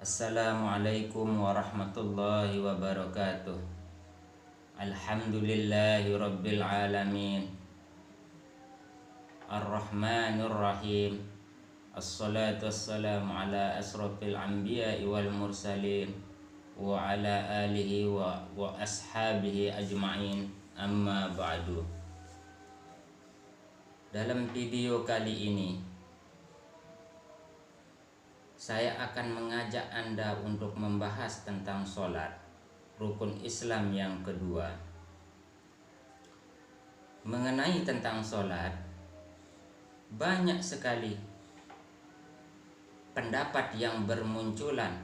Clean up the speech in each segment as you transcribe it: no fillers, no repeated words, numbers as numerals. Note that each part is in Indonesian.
Assalamualaikum warahmatullahi wabarakatuh. Alhamdulillahi rabbil alamin. Ar-Rahmanir Rahim. Assalatu wassalamu ala asrafil anbiya'i wal mursalin wa ala alihi wa ashabihi ajma'in. Amma ba'du. Dalam video kali ini saya akan mengajak Anda untuk membahas tentang sholat, rukun Islam yang kedua. Mengenai tentang sholat, banyak sekali pendapat yang bermunculan,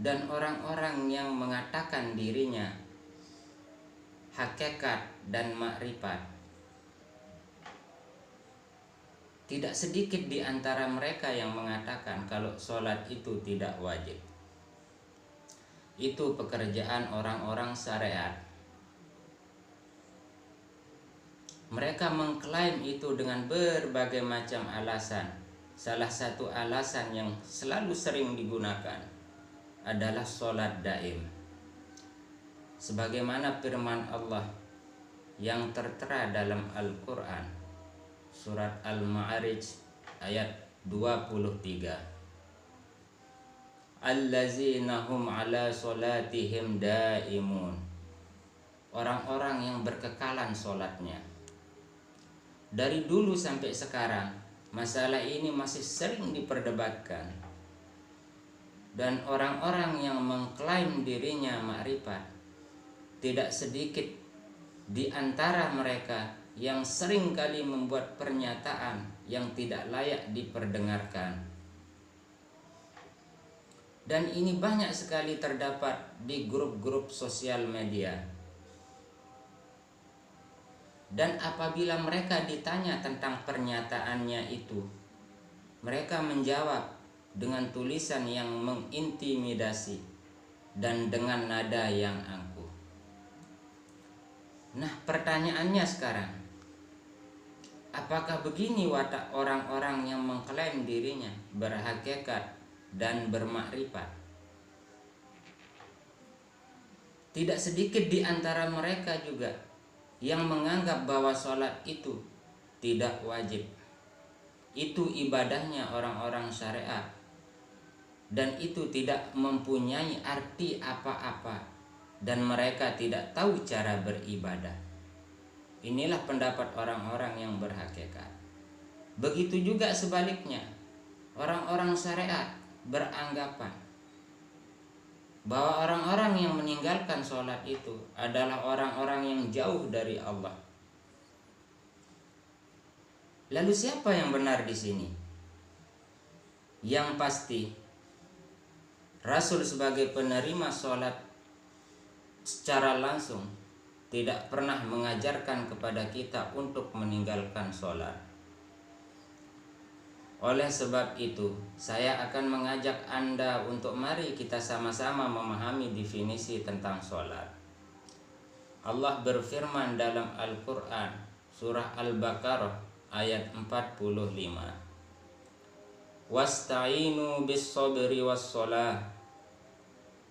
dan orang-orang yang mengatakan dirinya hakikat dan makrifat. Tidak sedikit di antara mereka yang mengatakan kalau sholat itu tidak wajib. Itu pekerjaan orang-orang syariat. Mereka mengklaim itu dengan berbagai macam alasan. Salah satu alasan yang selalu sering digunakan adalah sholat daim. Sebagaimana firman Allah yang tertera dalam Al-Quran, Surat Al-Ma'arij ayat 23. Allazina hum ala sholatihim daimun. Orang-orang yang berkekalan sholatnya. Dari dulu sampai sekarang, masalah ini masih sering diperdebatkan. Dan orang-orang yang mengklaim dirinya makrifat, tidak sedikit di antara mereka yang sering kali membuat pernyataan yang tidak layak diperdengarkan. Dan ini banyak sekali terdapat di grup-grup sosial media. Dan apabila mereka ditanya tentang pernyataannya itu, mereka menjawab dengan tulisan yang mengintimidasi dan dengan nada yang angkuh. Nah, pertanyaannya sekarang, apakah begini watak orang-orang yang mengklaim dirinya berhakikat dan bermakrifat? Tidak sedikit di antara mereka juga yang menganggap bahwa sholat itu tidak wajib. Itu ibadahnya orang-orang syariat, dan itu tidak mempunyai arti apa-apa, dan mereka tidak tahu cara beribadah. Inilah pendapat orang-orang yang berhakikat. Begitu juga sebaliknya, orang-orang syariat beranggapan bahwa orang-orang yang meninggalkan sholat itu adalah orang-orang yang jauh dari Allah. Lalu siapa yang benar di sini? Yang pasti, Rasul sebagai penerima sholat secara langsung tidak pernah mengajarkan kepada kita untuk meninggalkan sholat. Oleh sebab itu, saya akan mengajak Anda untuk mari kita sama-sama memahami definisi tentang sholat. Allah berfirman dalam Al-Quran, surah Al-Baqarah ayat 45. Wasta'inu bis-sabri was-sholah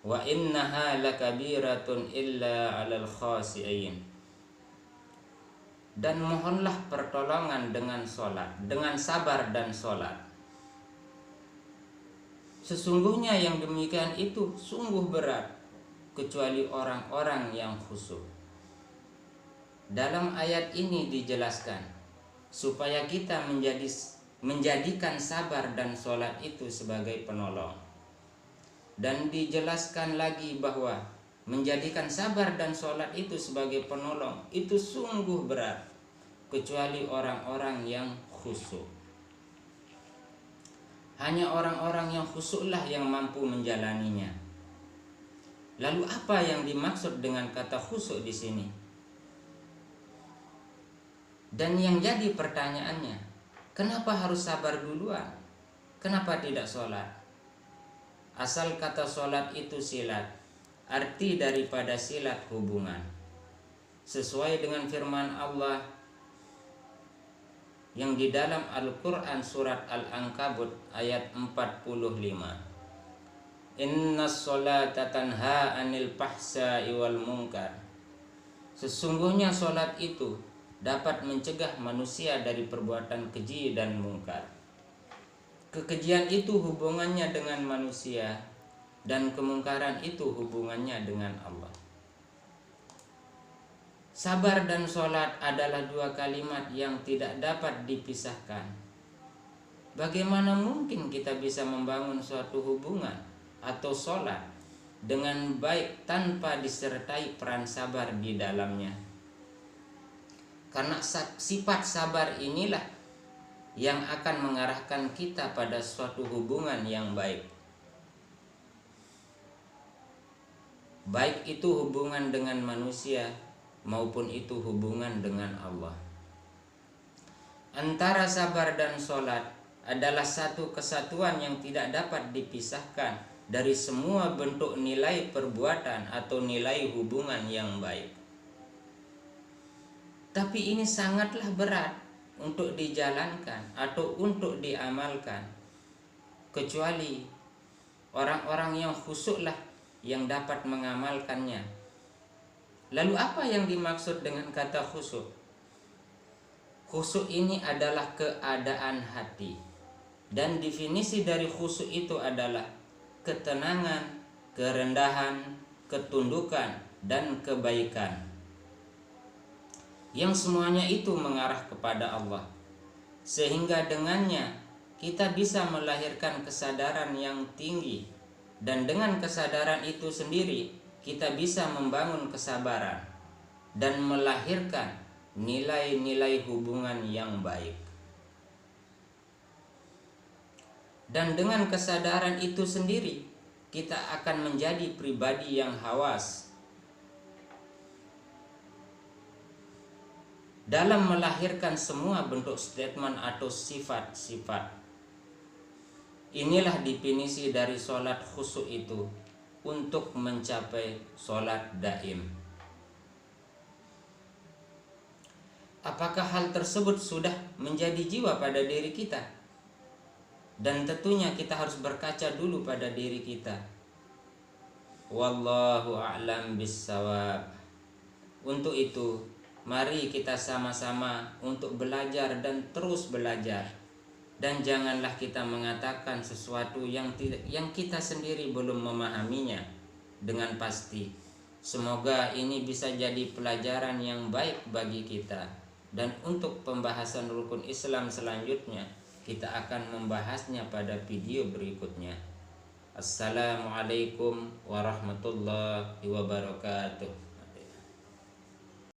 wa innaha lakabiratun illa 'alal khasi'in. Dan mohonlah pertolongan dengan sholat, dengan sabar dan sholat. Sesungguhnya yang demikian itu sungguh berat, kecuali orang-orang yang khusyuk. Dalam ayat ini dijelaskan supaya kita menjadikan sabar dan sholat itu sebagai penolong. Dan dijelaskan lagi bahwa menjadikan sabar dan sholat itu sebagai penolong itu sungguh berat, kecuali orang-orang yang khusyuk. Hanya orang-orang yang khusyuklah yang mampu menjalaninya. Lalu apa yang dimaksud dengan kata khusyuk di sini? Dan yang jadi pertanyaannya, kenapa harus sabar duluan? Kenapa tidak sholat? Asal kata sholat itu silat, arti daripada silat hubungan. Sesuai dengan firman Allah yang di dalam Al-Quran surat Al-Ankabut ayat 45. Inna sholata tanha anil fahsya'i wal munkar. Sesungguhnya sholat itu dapat mencegah manusia dari perbuatan keji dan mungkar. Kekejian itu hubungannya dengan manusia, dan kemungkaran itu hubungannya dengan Allah. Sabar dan sholat adalah dua kalimat yang tidak dapat dipisahkan. Bagaimana mungkin kita bisa membangun suatu hubungan atau sholat dengan baik tanpa disertai peran sabar di dalamnya? Karena sifat sabar inilah yang akan mengarahkan kita pada suatu hubungan yang baik. Baik itu hubungan dengan manusia maupun itu hubungan dengan Allah. Antara sabar dan sholat adalah satu kesatuan yang tidak dapat dipisahkan dari semua bentuk nilai perbuatan atau nilai hubungan yang baik. Tapi ini sangatlah berat untuk dijalankan atau untuk diamalkan, kecuali orang-orang yang khusyuklah yang dapat mengamalkannya. Lalu apa yang dimaksud dengan kata khusyuk? Khusyuk ini adalah keadaan hati. Dan definisi dari khusyuk itu adalah ketenangan, kerendahan, ketundukan, dan kebaikan. Yang semuanya itu mengarah kepada Allah. Sehingga dengannya kita bisa melahirkan kesadaran yang tinggi. Dan dengan kesadaran itu sendiri kita bisa membangun kesabaran dan melahirkan nilai-nilai hubungan yang baik. Dan dengan kesadaran itu sendiri kita akan menjadi pribadi yang hawas dalam melahirkan semua bentuk statement atau sifat-sifat. Inilah definisi dari sholat khusyuk itu untuk mencapai sholat daim. Apakah hal tersebut sudah menjadi jiwa pada diri kita? Dan tentunya kita harus berkaca dulu pada diri kita. Wallahu a'lam bissawab. Untuk itu, mari kita sama-sama untuk belajar dan terus belajar. Dan janganlah kita mengatakan sesuatu yang kita sendiri belum memahaminya dengan pasti. Semoga ini bisa jadi pelajaran yang baik bagi kita. Dan untuk pembahasan rukun Islam selanjutnya, kita akan membahasnya pada video berikutnya. Assalamualaikum warahmatullahi wabarakatuh.